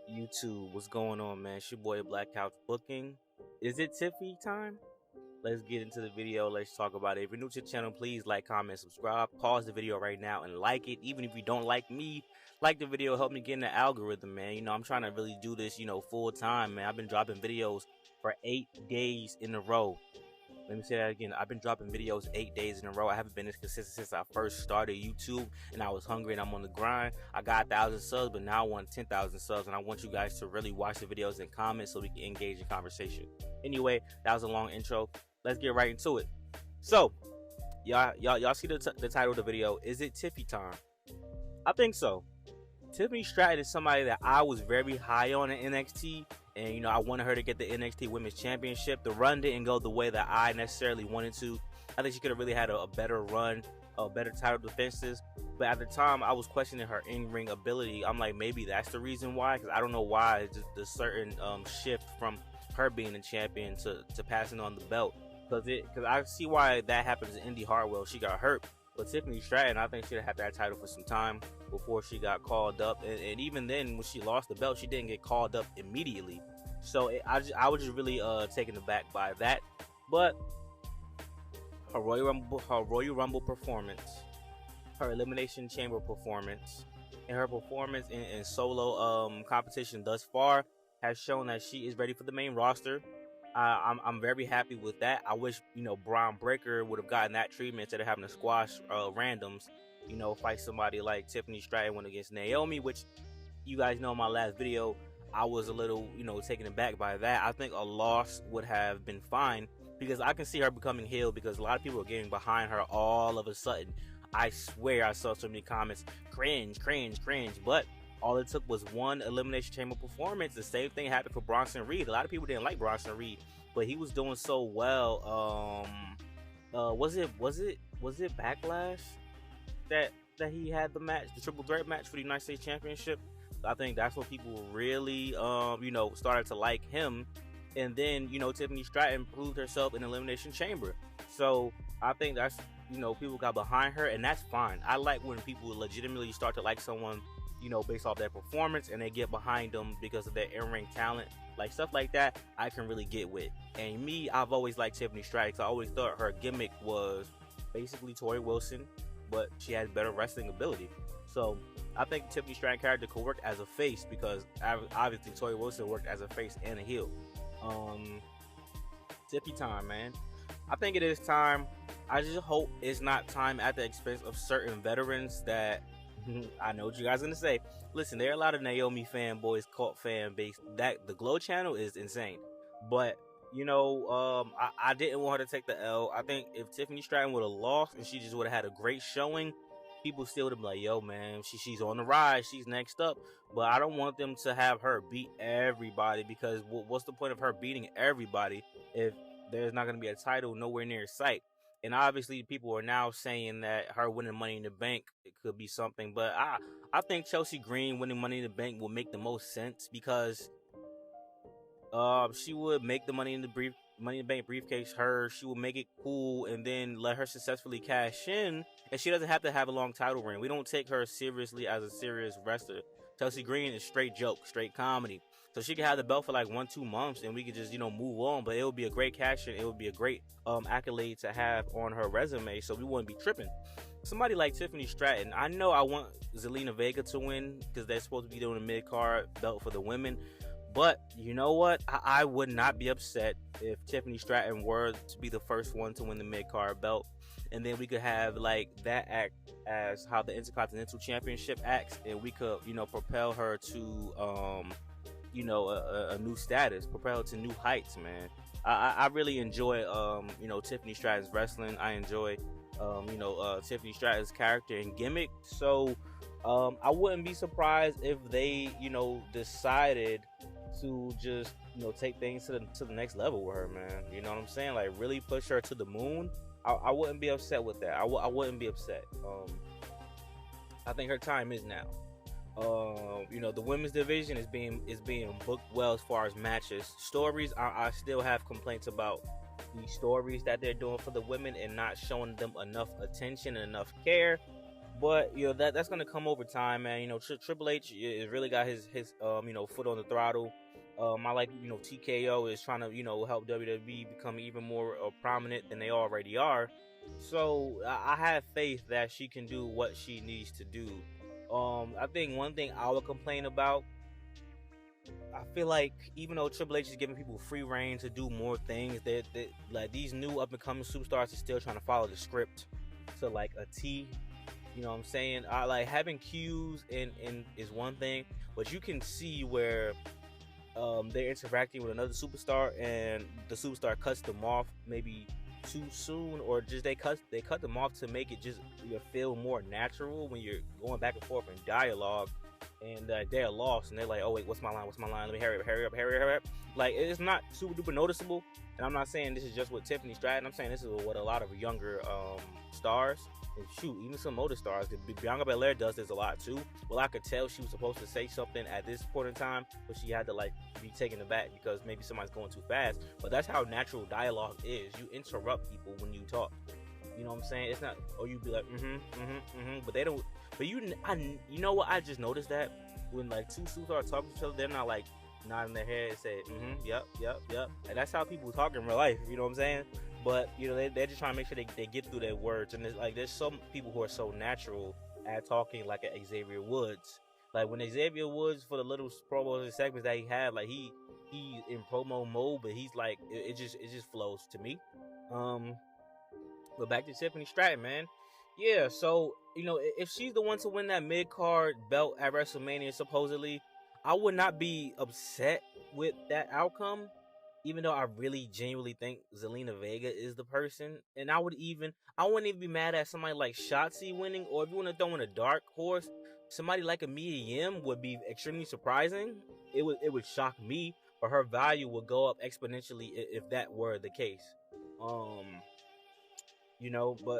YouTube, what's going on, man? It's your boy Black Couch Booking. Is it Tiffy time? Let's get into the video. Let's talk about it. If you're new to the channel, please like, comment, subscribe. Pause the video right now and like it. Even if you don't like me, like the video. Help me get in the algorithm, man. I'm trying to really do this, full time, man. I've been dropping videos for 8 days in a row. Let me say that again. I've been dropping videos 8 days in a row. I haven't been this consistent since I first started YouTube, and I was hungry and I'm on the grind. I got 1,000 subs, but now I want 10,000 subs, and I want you guys to really watch the videos and comment so we can engage in conversation. Anyway, that was a long intro. Let's get right into it. So, y'all see the title of the video. Is it Tiffy time? I think so. Tiffany Stratton is somebody that I was very high on in NXT, and I wanted her to get the NXT Women's Championship. The run didn't go the way that I necessarily wanted to. I think she could have really had a better run, better title defenses. But at the time, I was questioning her in-ring ability. I'm like, maybe that's the reason why, because I don't know why. It's just the certain shift from her being a champion to passing on the belt. Because I see why that happens in Indy Hartwell. She got hurt. But Tiffany Stratton, I think she'd have had that title for some time before she got called up. And even then, when she lost the belt, she didn't get called up immediately. So I was just really taken aback by that. But her Royal Rumble performance, her Elimination Chamber performance, and her performance in solo competition thus far has shown that she is ready for the main roster. I'm very happy with that. I wish, Braun Breaker would have gotten that treatment instead of having to squash randoms, fight somebody like Tiffany Stratton went against Naomi, which you guys know in my last video, I was a little, taken aback by that. I think a loss would have been fine because I can see her becoming heel because a lot of people are getting behind her all of a sudden. I swear I saw so many comments, cringe, cringe, cringe, but all it took was one Elimination Chamber performance. The same thing happened for Bronson Reed. A lot of people didn't like Bronson Reed, but he was doing so well. Was it Backlash that he had the match, the triple threat match for the United States Championship? I think that's when people really, started to like him. And then, Tiffany Stratton proved herself in Elimination Chamber. So I think that's, people got behind her, and that's fine. I like when people legitimately start to like someone, based off their performance, and they get behind them because of their in-ring talent. Like stuff like that, I can really get with. And me, I've always liked Tiffany Stratton. I always thought her gimmick was basically Tori Wilson, but she has better wrestling ability. So I think Tiffany Stratton character could work as a face because obviously Tori Wilson worked as a face and a heel. Tiffy time, man. I think it is time. I just hope it's not time at the expense of certain veterans that I know what you guys are gonna say. Listen, there are a lot of Naomi fanboys, cult fan base. That the Glow channel is insane, but I didn't want her to take the L. I think if Tiffany Stratton would have lost and she just would have had a great showing, people still would have been like, "Yo, man, she's on the rise. She's next up." But I don't want them to have her beat everybody because what's the point of her beating everybody if there's not gonna be a title nowhere near sight? And obviously, people are now saying that her winning Money in the Bank, it could be something. But I think Chelsea Green winning Money in the Bank will make the most sense because she would make the Money in the Bank briefcase hers. She will make it cool and then let her successfully cash in. And she doesn't have to have a long title reign. We don't take her seriously as a serious wrestler. Chelsea Green is straight joke, straight comedy. So she could have the belt for like 1-2 months and we could just, move on. But it would be a great cash in. It would be a great accolade to have on her resume. So we wouldn't be tripping. Somebody like Tiffany Stratton, I know I want Zelina Vega to win because they're supposed to be doing a mid-card belt for the women. But you know what? I would not be upset if Tiffany Stratton were to be the first one to win the mid-card belt. And then we could have like that act as how the Intercontinental Championship acts. And we could, propel her to, a new status, propel her to new heights, man. I really enjoy, Tiffany Stratton's wrestling. I enjoy, Tiffany Stratton's character and gimmick. So I wouldn't be surprised if they, decided to just take things to the next level with her, man. You know what I'm saying? Like really push her to the moon. I wouldn't be upset with that. I wouldn't be upset. I think her time is now. The women's division is being booked well as far as matches. Stories, I still have complaints about the stories that they're doing for the women and not showing them enough attention and enough care. But that's gonna come over time, man. Triple H is really got his foot on the throttle. I like TKO is trying to help WWE become even more prominent than they already are. So I have faith that she can do what she needs to do. I think one thing I would complain about, I feel like even though Triple H is giving people free reign to do more things, that like these new up and coming superstars are still trying to follow the script to like a T. You know what I'm saying? I like having cues in is one thing, but you can see where they're interacting with another superstar and the superstar cuts them off maybe too soon, or just they cut them off to make it just feel more natural when you're going back and forth in dialogue, and they're lost and they're like, oh wait, what's my line, let me hurry up. Like, it's not super duper noticeable, and I'm not saying this is just with Tiffany Stratton. I'm saying this is what a lot of younger stars, and shoot, even some older stars, Bianca Belair does this a lot too. Well, I could tell she was supposed to say something at this point in time, but she had to like be taken aback because maybe somebody's going too fast. But that's how natural dialogue is. You interrupt people when you talk. You know what I'm saying? It's not, or you be like, but they don't. But you know what? I just noticed that when like two suits are talking to each other, they're not like nodding their head and say, yep. And that's how people talk in real life. You know what I'm saying? But they're just trying to make sure they get through their words. And it's like there's some people who are so natural at talking, like a Xavier Woods. Like when Xavier Woods, for the little promos and segments that he had, like he in promo mode, but he's like it just flows to me. But back to Tiffany Stratton, man. Yeah, so if she's the one to win that mid card belt at WrestleMania, supposedly, I would not be upset with that outcome. Even though I really genuinely think Zelina Vega is the person, and I wouldn't even be mad at somebody like Shotzi winning, or if you want to throw in a dark horse, somebody like a Mia Yim would be extremely surprising. It would shock me, but her value would go up exponentially if that were the case. But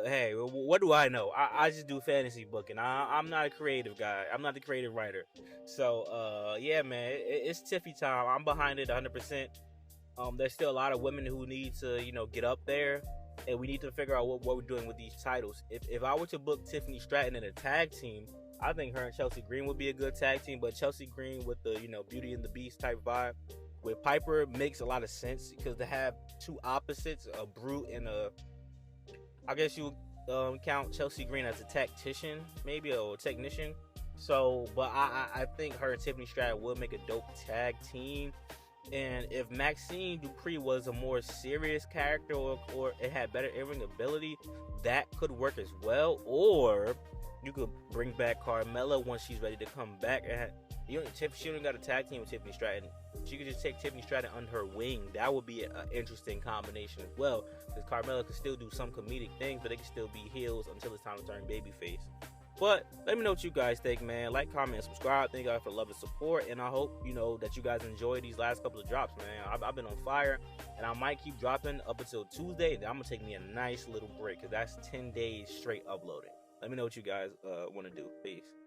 hey, what do I know? I just do fantasy booking. I'm not a creative guy. I'm not the creative writer. So yeah, man, it's Tiffy time. I'm behind it 100%. There's still a lot of women who need to get up there, and we need to figure out what we're doing with these titles. If I were to book Tiffany Stratton in a tag team, I think her and Chelsea Green would be a good tag team. But Chelsea Green with the Beauty and the Beast type vibe with Piper makes a lot of sense, because to have two opposites, a brute and a, I guess you count Chelsea Green as a tactician, maybe, or a technician. So, but I think her and Tiffany Stratton will make a dope tag team. And if Maxine Dupree was a more serious character, or it had better in-ring ability, that could work as well. Or you could bring back Carmella once she's ready to come back. And she don't got a tag team with Tiffany Stratton. She could just take Tiffany Stratton under her wing. That would be an interesting combination as well, because Carmella could still do some comedic things, but they can still be heels until it's time to turn babyface. But let me know what you guys think, man. Like, comment, subscribe. Thank you guys for love and support. And I hope, that you guys enjoy these last couple of drops, man. I've been on fire. And I might keep dropping up until Tuesday. Then I'm going to take me a nice little break, because that's 10 days straight uploading. Let me know what you guys want to do. Peace.